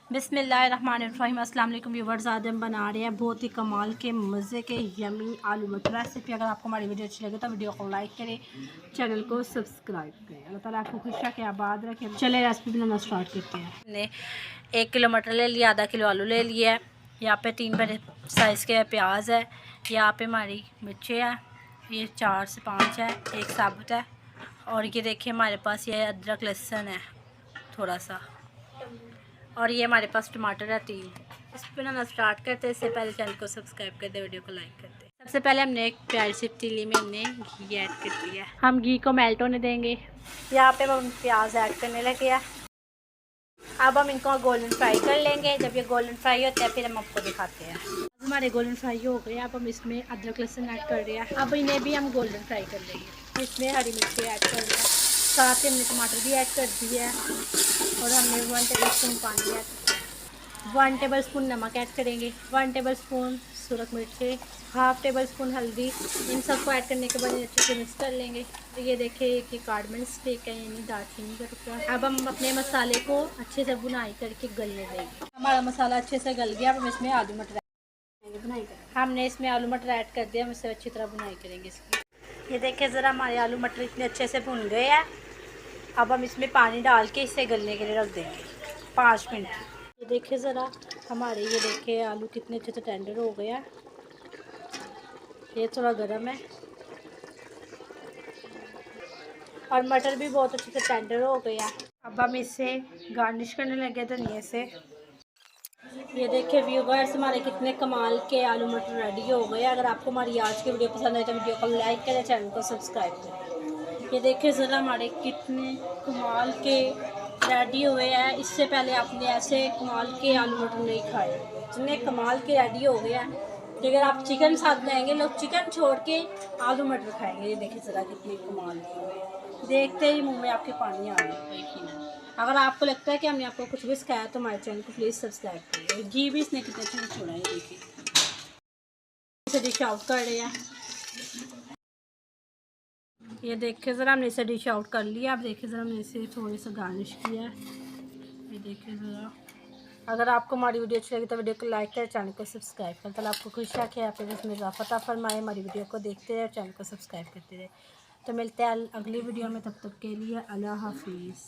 बिस्मिल्लाहिर्रहमानिर्रहीम। अस्सलाम वालेकुम व्यूअर्स। आज हम बना रहे हैं बहुत ही कमाल के मज़े के यमी आलू मटर रेसिपी। अगर आपको हमारी वीडियो अच्छी लगे तो वीडियो को लाइक करें, चैनल को सब्सक्राइब करें। अल्लाह ताला आपको खुश रखे, आबाद रखें। चले रेसिपी बनाना स्टार्ट करते हैं। हमने 1 किलो मटर ले लिया, आधा किलो आलू ले लिया है। यहाँ पे 3 बड़े साइज़ के प्याज है, यहाँ पे हमारी मिर्चें है, ये 4 से 5 है, एक साबुत है, और ये देखिए हमारे पास ये अदरक लहसुन है थोड़ा सा, और ये हमारे पास टमाटर है 3। इस पर बनाना स्टार्ट करते हैं। इससे पहले चैनल को सब्सक्राइब कर दे, वीडियो को लाइक कर दे। सबसे पहले हमने एक प्यारी सी पतीली में हमने घी ऐड कर दिया। हम घी को मेल्ट होने देंगे। यहाँ पे हम प्याज ऐड करने लगे हैं। अब हम इनको गोल्डन फ्राई कर लेंगे। जब ये गोल्डन फ्राई होते हैं फिर हम आपको दिखाते हैं। हमारे गोल्डन फ्राई हो गए। अब हम इसमें अदरक लहसुन ऐड कर रहे हैं। अब इन्हें भी हम गोल्डन फ्राई कर लेंगे। इसमें हरी मिर्ची ऐड कर रहे हैं, साथ ही हमने टमाटर भी ऐड कर दिया है, और हमने 1 टेबल स्पून पानी ऐड किया है। 1 टेबल स्पून नमक ऐड करेंगे, 1 टेबल स्पून सूरख मिर्ची, हाफ़ टेबल स्पून हल्दी। इन सबको ऐड करने के बाद अच्छे से मिक्स कर लेंगे। तो ये देखिए कि कार्डमन स्टिक है, यानी दालचीनी का टुकड़ा। अब हम अपने मसाले को अच्छे से भुनाई करके गलने देंगे। हमारा मसाला अच्छे से गल गया। अब हम इसमें आलू मटर हमने इसमें आलू मटर ऐड कर दिया। हम इसे अच्छी तरह भुनाई करेंगे इसकी। ये देखिए ज़रा हमारे आलू मटर इतने अच्छे से भुन गए हैं। अब हम इसमें पानी डाल के इसे गलने के लिए रख देंगे 5 मिनट। ये देखिए ज़रा हमारे, ये देखिए आलू कितने अच्छे से टेंडर हो गया। ये थोड़ा गर्म है और मटर भी बहुत अच्छे से टेंडर हो गया। अब हम इसे गार्निश करने लगे धनिया से। ये देखिए व्यूअर्स, हमारे कितने कमाल के आलू मटर रेडी हो गए। अगर आपको हमारी आज की वीडियो पसंद आए तो वीडियो को लाइक करें, चैनल को सब्सक्राइब करें। ये देखिए ज़रा हमारे कितने कमाल के रेडी हुए हैं। इससे पहले आपने ऐसे कमाल के आलू मटर नहीं खाए, इतने कमाल के रेडी हो गया है। अगर आप चिकन साथ बनाएंगे, लोग चिकन छोड़ के आलू मटर खाएंगे। ये देखिए ज़रा कितने कमाल के हुए हैं, देखते ही मुँह में आपके पानी आ रहा है। अगर आपको लगता है कि हमने आपको कुछ भी सिखाया तो हमारे चैनल को प्लीज़ सब्सक्राइब करिए। घी भी इसने कितना अच्छा छोड़ा है, देखिए। इसे डिश आउट कर रहे हैं। ये देखिए ज़रा हमने इसे डिश आउट कर लिया। अब देखिए ज़रा हमने इसे थोड़ी सा गार्निश किया है। ये देखिए ज़रा, अगर आपको हमारी वीडियो अच्छी लगी तो वीडियो को लाइक करें, चैनल को सब्सक्राइब करें। तो आपको खुश रखे, आप इसमें इजाफा फरमाए। हमारी वीडियो को देखते रहे, चैनल को सब्सक्राइब करते रहे। तो मिलते हैं अगली वीडियो में, तब तक के लिए अल्लाह हाफिज़।